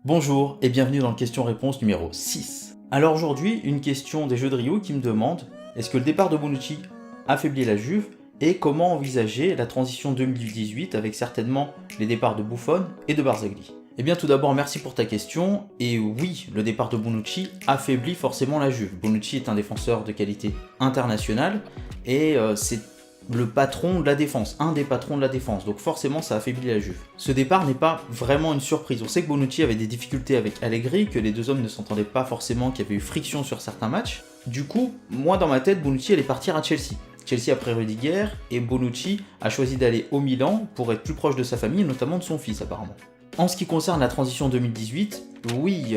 Bonjour et bienvenue dans le question-réponse numéro 6. Alors aujourd'hui, une question des jeux de Rio qui me demande est-ce que le départ de Bonucci affaiblit la Juve et comment envisager la transition 2018 avec certainement les départs de Buffon et de Barzagli. Eh bien tout d'abord merci pour ta question, et oui, le départ de Bonucci affaiblit forcément la Juve. Bonucci est un défenseur de qualité internationale et c'est le patron de la défense, un des patrons de la défense, donc forcément ça affaiblit la Juve. Ce départ n'est pas vraiment une surprise, on sait que Bonucci avait des difficultés avec Allegri, que les deux hommes ne s'entendaient pas forcément, qu'il y avait eu friction sur certains matchs. Du coup, moi dans ma tête, Bonucci allait partir à Chelsea. Chelsea après Rudiger, et Bonucci a choisi d'aller au Milan pour être plus proche de sa famille, notamment de son fils apparemment. En ce qui concerne la transition 2018, oui,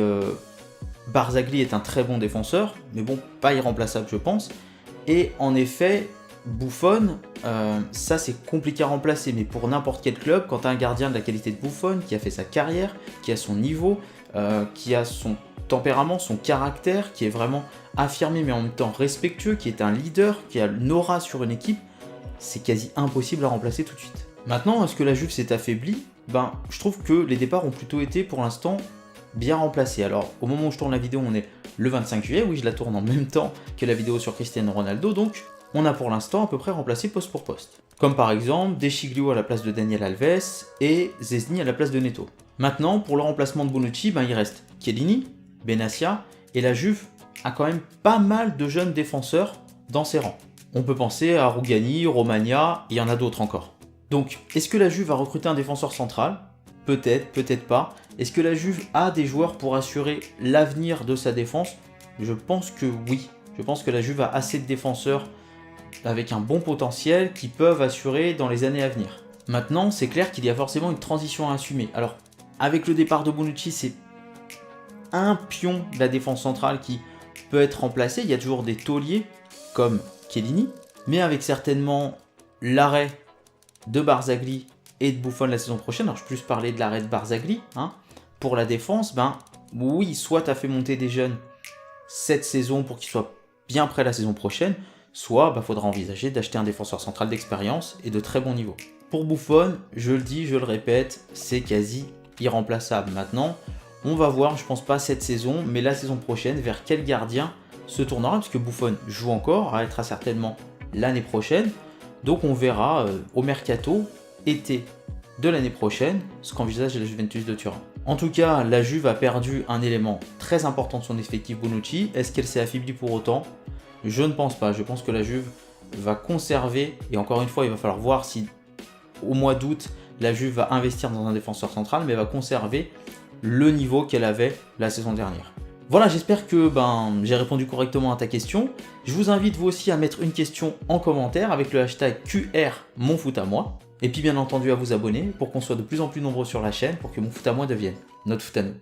Barzagli est un très bon défenseur, mais bon, pas irremplaçable je pense, et en effet, Buffon, ça c'est compliqué à remplacer, mais pour n'importe quel club, quand tu as un gardien de la qualité de Buffon, qui a fait sa carrière, qui a son niveau, qui a son tempérament, son caractère, qui est vraiment affirmé mais en même temps respectueux, qui est un leader, qui a une aura sur une équipe, c'est quasi impossible à remplacer tout de suite. Maintenant, est-ce que la Juve s'est affaiblie ? Je trouve que les départs ont plutôt été pour l'instant bien remplacés. Alors, au moment où je tourne la vidéo, on est le 25 juillet, oui je la tourne en même temps que la vidéo sur Cristiano Ronaldo, donc on a pour l'instant à peu près remplacé poste pour poste. Comme par exemple Deschiglio à la place de Daniel Alves et Szczęsny à la place de Neto. Maintenant, pour le remplacement de Bonucci, il reste Chiellini, Benassia, et la Juve a quand même pas mal de jeunes défenseurs dans ses rangs. On peut penser à Rugani, Romagna, et il y en a d'autres encore. Donc, est-ce que la Juve va recruter un défenseur central ? Peut-être, peut-être pas. Est-ce que la Juve a des joueurs pour assurer l'avenir de sa défense ? Je pense que oui. Je pense que la Juve a assez de défenseurs avec un bon potentiel qui peuvent assurer dans les années à venir. Maintenant, c'est clair qu'il y a forcément une transition à assumer. Alors, avec le départ de Bonucci, c'est un pion de la défense centrale qui peut être remplacé. Il y a toujours des tauliers comme Chiellini, mais avec certainement l'arrêt de Barzagli et de Buffon la saison prochaine. Alors, je vais plus parler de l'arrêt de Barzagli. Pour la défense, oui, soit tu as fait monter des jeunes cette saison pour qu'ils soient bien prêts la saison prochaine, soit faudra envisager d'acheter un défenseur central d'expérience et de très bon niveau. Pour Buffon, je le dis, je le répète, c'est quasi irremplaçable. Maintenant, on va voir, je pense pas cette saison, mais la saison prochaine, vers quel gardien se tournera, puisque Buffon joue encore, arrêtera certainement l'année prochaine. Donc on verra au mercato, été de l'année prochaine, ce qu'envisage la Juventus de Turin. En tout cas, la Juve a perdu un élément très important de son effectif, Bonucci. Est-ce qu'elle s'est affaiblie pour autant ? Je ne pense pas. Je pense que la Juve va conserver, et encore une fois, il va falloir voir si au mois d'août, la Juve va investir dans un défenseur central, mais va conserver le niveau qu'elle avait la saison dernière. Voilà, j'espère que j'ai répondu correctement à ta question. Je vous invite vous aussi à mettre une question en commentaire avec le hashtag #MonFootAmoi. Et puis bien entendu à vous abonner pour qu'on soit de plus en plus nombreux sur la chaîne pour que Mon Foot à Moi devienne notre foot à nous.